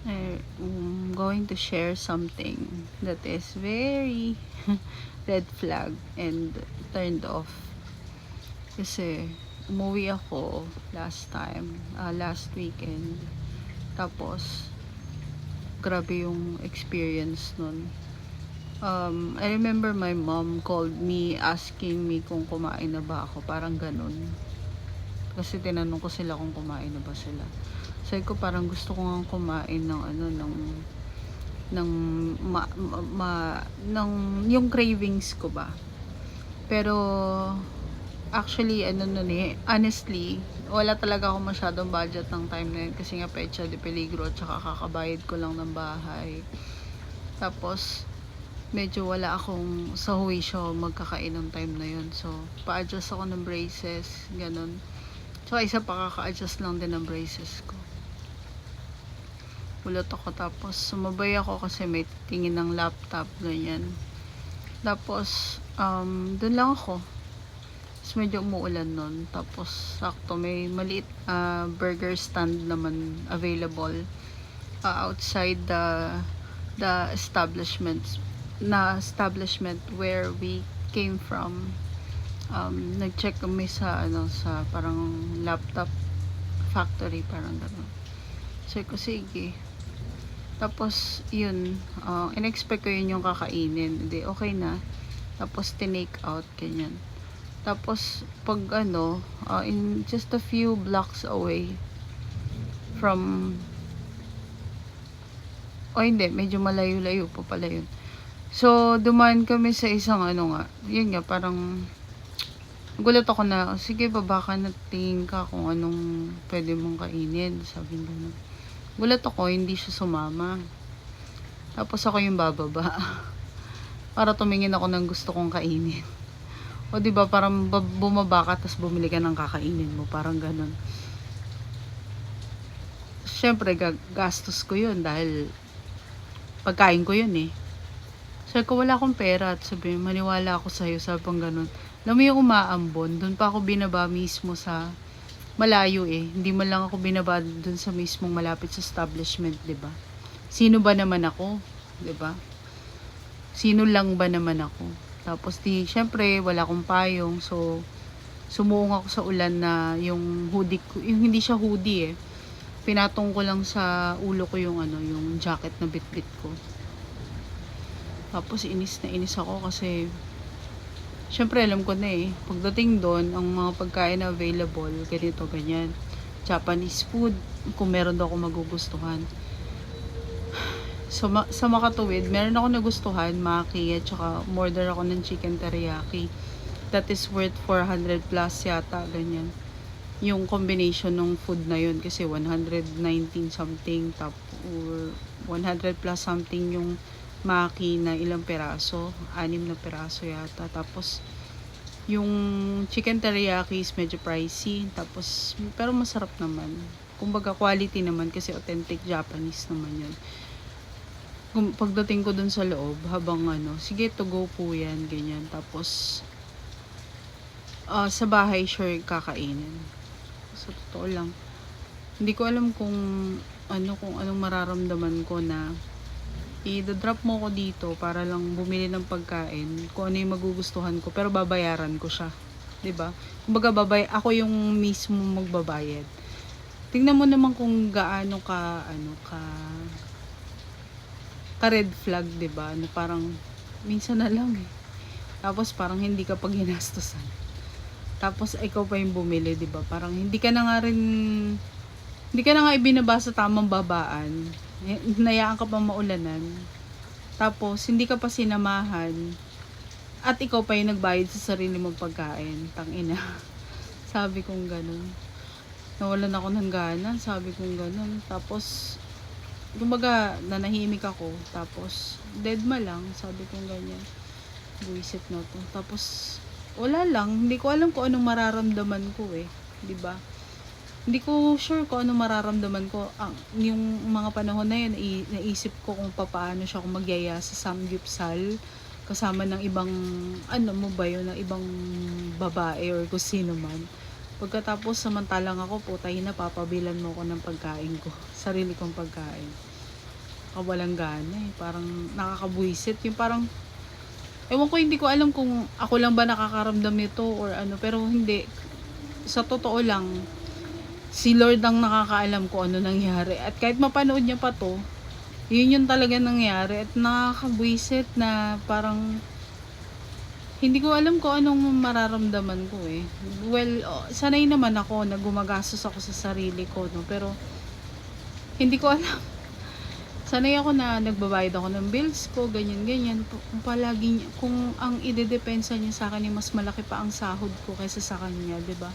I'm going to share something that is very red flag and turned off. Kasi umuwi ako last weekend. Tapos grabe yung experience nun. I remember my mom called me asking me kung kumain na ba ako, parang ganun. Kasi tinanong ko sila kung kumain na ba sila. Sabi ko parang gusto ko nga kumain ng ng yung cravings ko ba. Pero actually honestly, wala talaga ako masyadong budget ng time na yun kasi nga pecha de peligro at saka kakabayad ko lang ng bahay. Tapos medyo wala akong sa huwisyo magkakain ng time na yun. So pa-adjust ako ng braces, ganun. So isa pa kaka-adjust lang din ng braces ko. Ulot ako, tapos sumabay ako kasi may tingin ng laptop, ganyan. Tapos doon lang ako. Tapos medyo umuulan nun. Tapos sakto may maliit burger stand naman available outside the establishment where we came from. Nag-check kami sa sa parang laptop factory, parang gano'n. So ko sige. Tapos yun, in-expect ko yun yung kakainin. Hindi, okay na. Tapos tinake out, ganyan. Tapos pag in just a few blocks away from hindi, medyo malayo-layo pa pala yun. So dumaan kami sa isang yun nga, parang gulat ako na, sige baba ka na, tingin ka kung anong pwede mong kainin, sabi nila. Gulat ako, hindi siya sumama. Tapos ako yung bababa. Para tumingin ako ng gusto kong kainin. O diba, parang bumaba ka, tapos bumili ka ng kakainin mo. Parang ganun. Siyempre, gastos ko yun dahil pagkain ko yun eh. Sabi ko, wala akong pera. At sabi, maniwala ako sa'yo. Sabi pang ganun. Alam mo yung umaambon, doon pa ako binaba mismo sa malayo eh. Hindi man lang ako binaba dun sa mismong malapit sa establishment, 'di ba? Sino ba naman ako, 'di ba? Sino lang ba naman ako? Tapos syempre wala akong payong, so sumuong ako sa ulan na yung hoodie ko, yung hindi siya hoodie eh. Pinatong ko lang sa ulo ko yung yung jacket na bitbit ko. Tapos inis na inis ako kasi syempre alam ko na eh, pagdating doon, ang mga pagkain na available, ganito, ganyan. Japanese food, kung meron daw ako magugustuhan. So, sa makatuwid, meron ako nagustuhan, maki, at saka order ako ng chicken teriyaki. That is worth 400 plus yata, ganyan. Yung combination ng food na yun, kasi 119 something, or 100 plus something yung maki na ilang peraso, 6 na peraso yata. Tapos yung chicken teriyaki is medyo pricey, tapos pero masarap naman. Kumbaga quality naman kasi authentic Japanese naman yun. Pagdating ko dun sa loob, habang sige to go po yan, ganyan. Tapos sa bahay sure kakainin. Sa totoo lang, hindi ko alam kung anong mararamdaman ko na i-drop mo ko dito para lang bumili ng pagkain, kung ano yung magugustuhan ko, pero babayaran ko siya, 'di ba? Kumbaga ako yung mismo magbabayad. Tingnan mo naman kung gaano ka red flag, 'di ba? Na parang minsan na lang eh. Tapos parang hindi ka pag ginastusan. Tapos ikaw pa yung bumili, 'di ba? Parang hindi ka na nga ibinaba sa tamang babaan. Hinayaan ka pa maulanan. Tapos hindi ka pa sinamahan. At ikaw pa yung nagbayad sa sarili mong pagkain. Tangina. Sabi kong ganun. Nawalan ako ng gana. Sabi kong ganun. Tapos kumbaga nanahimik ako. Tapos deadma lang. Sabi kong ganyan. Buisit na to. Tapos wala lang. Hindi ko alam kung anong mararamdaman ko eh. 'Di ba? Hindi ko sure kung ano mararamdaman ko. Yung mga panahon na yun, naisip ko kung paano siya kung magyaya sa samgyupsal kasama ng ibang, ng ibang babae or kung sino man. Pagkatapos, samantalang ako, putay na, papabilan mo ko ng pagkain ko. Sarili kong pagkain. kawalang gana eh. Parang nakakabwisit. Yung parang, ewan ko, hindi ko alam kung ako lang ba nakakaramdam nito or ano. Pero hindi. Sa totoo lang, si Lord ang nakakaalam kung ano nangyari. At kahit mapanood niya pa to, yun yung talaga nangyari. At nakakabwisit na parang, hindi ko alam kung anong mararamdaman ko eh. Well, sanay naman ako na gumagastos ako sa sarili ko, no? Pero, hindi ko alam. Sanay ako na nagbabayad ako ng bills ko, ganyan-ganyan. Kung palagi, kung ang idedepensa niya sa akin ay mas malaki pa ang sahod ko kaysa sa kanya, 'di ba?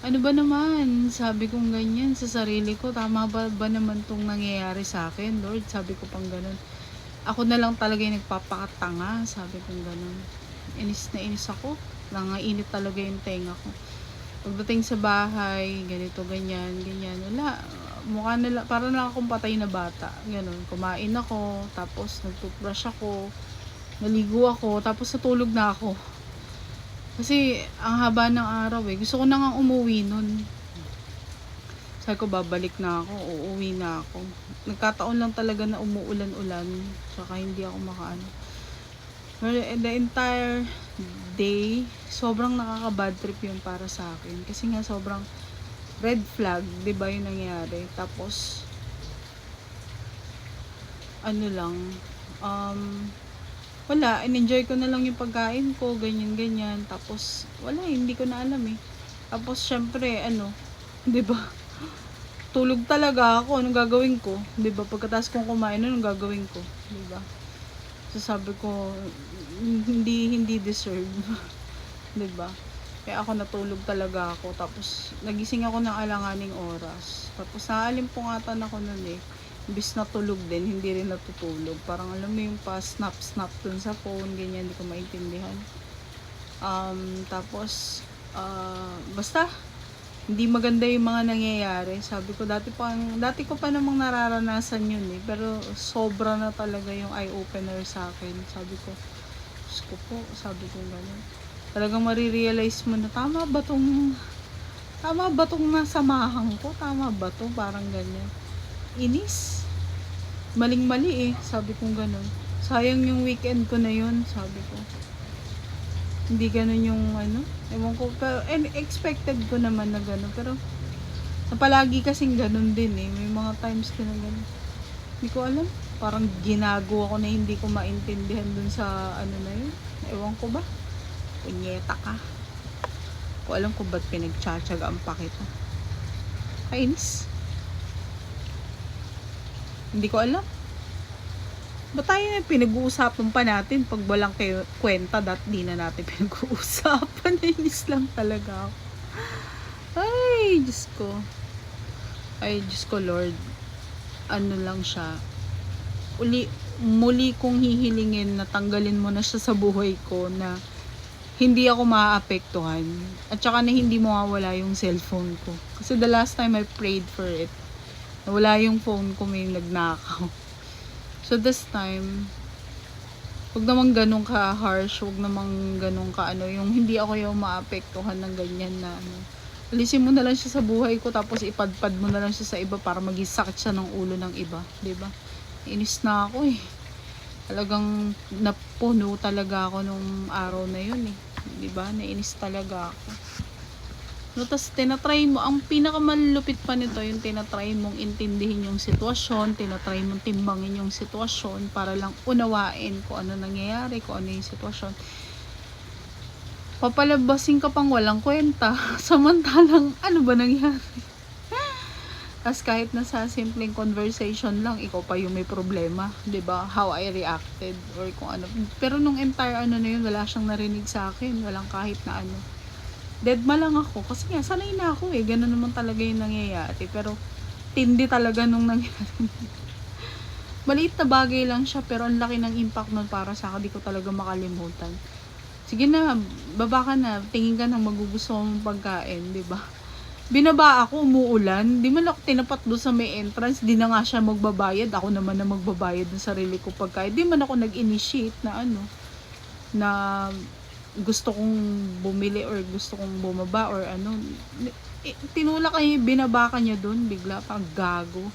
Ano ba naman? Sabi kong ganyan sa sarili ko, tama ba naman tong nangyayari sa akin, Lord? Sabi ko pang ganun. Ako na lang talaga yung nagpapakatanga, sabi kong ganun. Inis na inis ako. Nangainit talaga yung tenga ko. Pagdating sa bahay, ganito, ganyan, ganyan. Wala. Mukha nila, parang lang akong patay na bata. Ganun. Kumain ako, tapos nagtoothbrush ako, naligo ako, tapos natulog na ako. Kasi, ang haba ng araw eh. Gusto ko na nga umuwi nun. Sabi ko, babalik na ako, uuwi na ako. Nagkataon lang talaga na umuulan-ulan, saka hindi ako makaano. The entire day, sobrang nakaka-bad trip yun para sa akin. Kasi nga, sobrang red flag, di ba yung nangyari? Tapos, ano lang, wala, in-enjoy ko na lang yung pagkain ko, ganyan-ganyan. Tapos, wala, hindi ko na alam eh. Tapos, syempre, ano, di ba? Tulog talaga ako, anong gagawin ko? Di ba? Pagkatapos kong kumain, anong gagawin ko? Di ba? So, sabi ko, hindi deserve. Di ba? Kaya ako natulog talaga ako. Tapos, nagising ako ng alanganing oras. Tapos, naalimpungatan ako nun eh. Imbis na tulog din, hindi rin natutulog. Parang alam mo yung pa snap dun sa phone, ganyan, hindi ko maintindihan. Tapos, basta, hindi maganda yung mga nangyayari. Sabi ko, dati ko pa namang nararanasan yun eh. Pero, sobra na talaga yung eye-opener sa akin. Sabi ko, Diyos ko po, sabi ko gano'n. Talagang marirealize mo na, tama ba tong nasamahan ko? Tama ba to? Parang ganyan. Inis. Maling-mali eh, sabi kong ganun. Sayang yung weekend ko na yun, sabi ko. Hindi ganun yung ano, ewan ko, pero expected ko naman na ganun, pero palagi kasing ganun din eh, may mga times ko na ganun. Hindi ko alam, parang ginago ako na hindi ko maintindihan dun sa ano na yun. Ewan ko ba, punyeta ka. Ko alam kung ba't pinagtsatsagaan pa kita. Kainis. Hindi ko alam. Ba't tayo pinag-uusapan pa natin pag walang kwenta, di na natin pinag-uusapan. Nainis lang talaga ako. Ay, Diyos ko. Ay, Diyos ko, Lord. Ano lang siya. Muli kong hihilingin na tanggalin mo na siya sa buhay ko na hindi ako maaapektuhan. At saka na hindi mawawala yung cellphone ko. Kasi the last time I prayed for it, wala yung phone ko, may nagnakaw. So this time, wag namang ganun ka harsh, wag namang ganun ka ano, yung hindi ako yung maapektuhan ng ganyan na ano. Alisin mo na lang siya sa buhay ko, tapos ipadpad mo na lang siya sa iba para maging sakit siya ng ulo ng iba, 'di ba? Inis na ako eh. Talagang napuno talaga ako nung araw na yun eh. 'Di ba? Nainis talaga ako. No, tas tinatry mo, ang pinakamalupit pa nito, yung tinatry mong intindihin yung sitwasyon, tinatry mong timbangin yung sitwasyon para lang unawain kung ano nangyayari, kung ano yung sitwasyon. Papalabasin ka pang walang kwenta, samantalang ano ba nangyari? Tas kahit na sa simpleng conversation lang, ikaw pa yung may problema, 'di ba? How I reacted or kung ano. Pero nung entire ano na yun, wala siyang narinig sa akin, walang kahit na ano. Deadma lang ako kasi nga sanay na ako eh, gano'n naman talaga yung nangyayari, pero tindi talaga nung nangyari. Maliit na bagay lang siya pero ang laki ng impact nun para sa akin, di ko talaga makalimutan. Sige na, baba ka na, tingin ka ng magugusto mong pagkain, di ba? Binaba ako, umuulan, di man ako tinapat doon sa may entrance, di na nga siya magbabayad, ako naman na magbabayad ng sarili ko pagkain. Di man ako nag-initiate na ano, na gusto kong bumili or gusto kong bumaba or ano. Tinulak kayo, binaba ka niya doon, bigla pang gago.